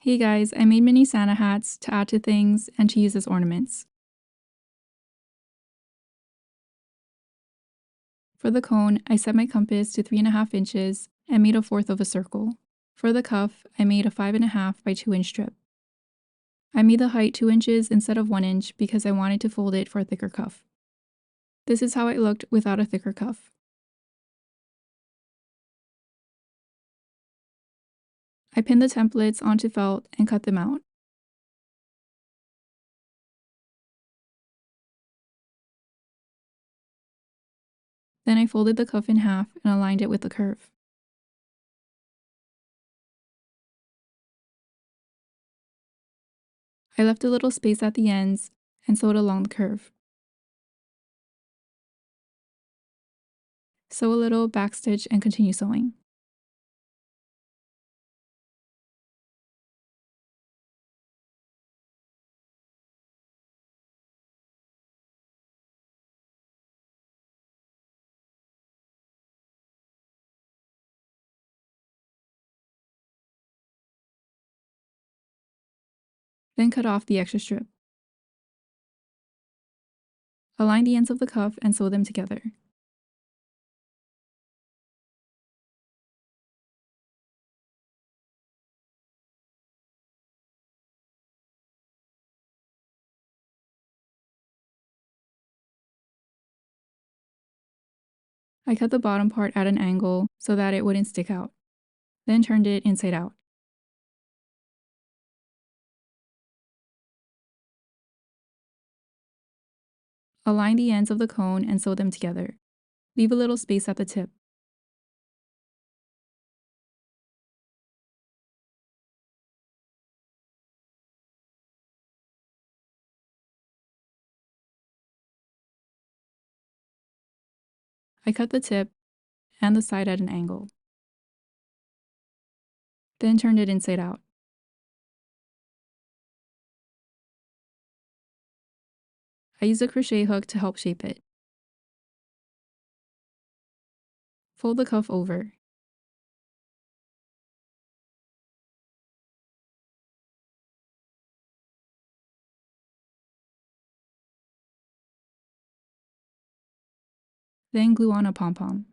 Hey guys, I made mini Santa hats to add to things and to use as ornaments. For the cone, I set my compass to 3.5 inches and made a fourth of a circle. For the cuff, I made a 5.5 by 2 inch strip. I made the height 2 inches instead of 1 inch because I wanted to fold it for a thicker cuff. This is how it looked without a thicker cuff. I pinned the templates onto felt and cut them out. Then I folded the cuff in half and aligned it with the curve. I left a little space at the ends and sewed along the curve. Sew a little, backstitch, and continue sewing. Then cut off the extra strip. Align the ends of the cuff and sew them together. I cut the bottom part at an angle so that it wouldn't stick out, then turned it inside out. Align the ends of the cone and sew them together. Leave a little space at the tip. I cut the tip and the side at an angle, then turned it inside out. I used a crochet hook to help shape it. Fold the cuff over. Then glue on a pom-pom.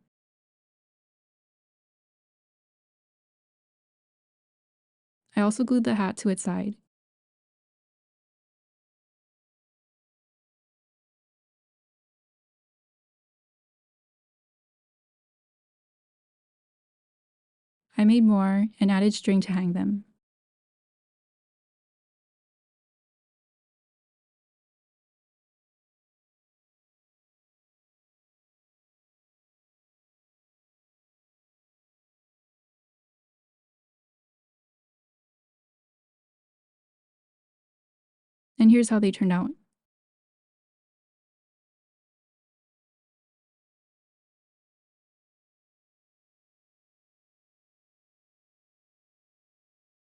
I also glued the hat to its side. I made more and added string to hang them. And here's how they turned out.